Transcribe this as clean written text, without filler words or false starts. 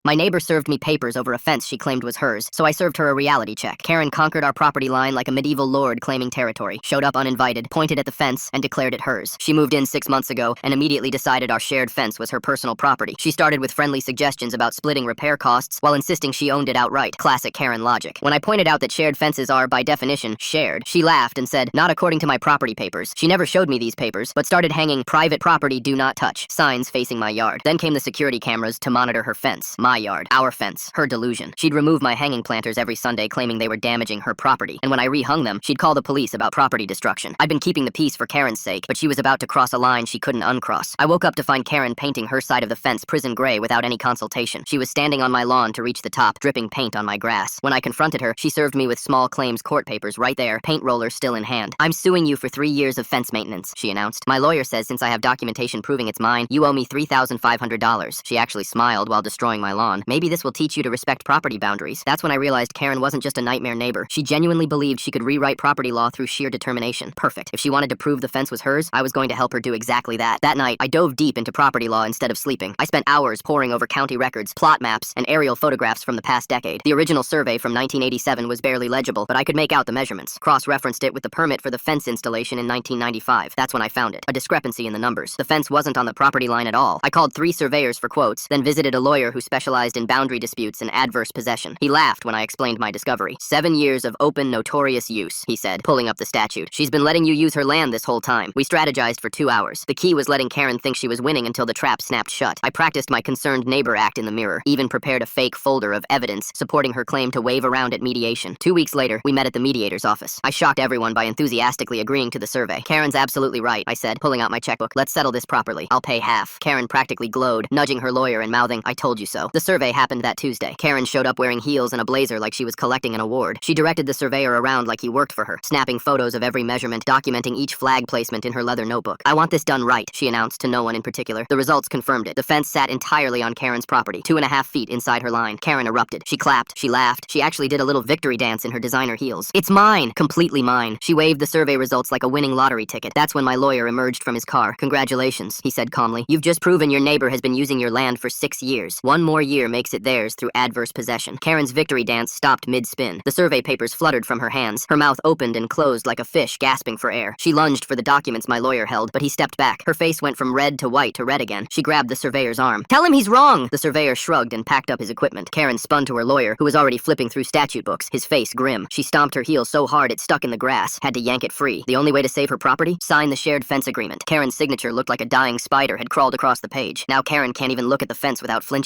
My neighbor served me papers over a fence she claimed was hers, so I served her a reality check. Karen conquered our property line like a medieval lord claiming territory, showed up uninvited, pointed at the fence, and declared it hers. She moved in 6 months ago and immediately decided our shared fence was her personal property. She started with friendly suggestions about splitting repair costs while insisting she owned it outright. Classic Karen logic. When I pointed out that shared fences are, by definition, shared, she laughed and said, "Not according to my property papers." She never showed me these papers, but started hanging "Private property do not touch" signs facing my yard. Then came the security cameras to monitor her fence. My yard. Our fence. Her delusion. She'd remove my hanging planters every Sunday, claiming they were damaging her property. And when I rehung them, she'd call the police about property destruction. I'd been keeping the peace for Karen's sake, but she was about to cross a line she couldn't uncross. I woke up to find Karen painting her side of the fence prison gray without any consultation. She was standing on my lawn to reach the top, dripping paint on my grass. When I confronted her, she served me with small claims court papers right there, paint roller still in hand. "I'm suing you for 3 years of fence maintenance," she announced. "My lawyer says since I have documentation proving it's mine, you owe me $3,500. She actually smiled while destroying my lawn. "Maybe this will teach you to respect property boundaries." That's when I realized Karen wasn't just a nightmare neighbor. She genuinely believed she could rewrite property law through sheer determination. Perfect. If she wanted to prove the fence was hers, I was going to help her do exactly that. That night, I dove deep into property law instead of sleeping. I spent hours poring over county records, plot maps, and aerial photographs from the past decade. The original survey from 1987 was barely legible, but I could make out the measurements. Cross-referenced it with the permit for the fence installation in 1995. That's when I found it. A discrepancy in the numbers. The fence wasn't on the property line at all. I called 3 surveyors for quotes, then visited a lawyer who specialized in boundary disputes and adverse possession. He laughed when I explained my discovery. 7 years of open, notorious use, he said, pulling up the statute. "She's been letting you use her land this whole time." We strategized for 2 hours. The key was letting Karen think she was winning until the trap snapped shut. I practiced my concerned neighbor act in the mirror, even prepared a fake folder of evidence supporting her claim to wave around at mediation. 2 weeks later, we met at the mediator's office. I shocked everyone by enthusiastically agreeing to the survey. "Karen's absolutely right," I said, pulling out my checkbook. "Let's settle this properly. I'll pay half." Karen practically glowed, nudging her lawyer and mouthing, "I told you so." The survey happened that Tuesday. Karen showed up wearing heels and a blazer like she was collecting an award. She directed the surveyor around like he worked for her, snapping photos of every measurement, documenting each flag placement in her leather notebook. "I want this done right," she announced to no one in particular. The results confirmed it. The fence sat entirely on Karen's property, 2.5 feet inside her line. Karen erupted. She clapped. She laughed. She actually did a little victory dance in her designer heels. "It's mine! Completely mine." She waved the survey results like a winning lottery ticket. That's when my lawyer emerged from his car. "Congratulations," he said calmly. "You've just proven your neighbor has been using your land for 6 years. 1 more year makes it theirs through adverse possession." Karen's victory dance stopped mid-spin. The survey papers fluttered from her hands. Her mouth opened and closed like a fish gasping for air. She lunged for the documents my lawyer held, but he stepped back. Her face went from red to white to red again. She grabbed the surveyor's arm. "Tell him he's wrong!" The surveyor shrugged and packed up his equipment. Karen spun to her lawyer, who was already flipping through statute books, his face grim. She stomped her heel so hard it stuck in the grass. Had to yank it free. The only way to save her property? Sign the shared fence agreement. Karen's signature looked like a dying spider had crawled across the page. Now Karen can't even look at the fence without flinching.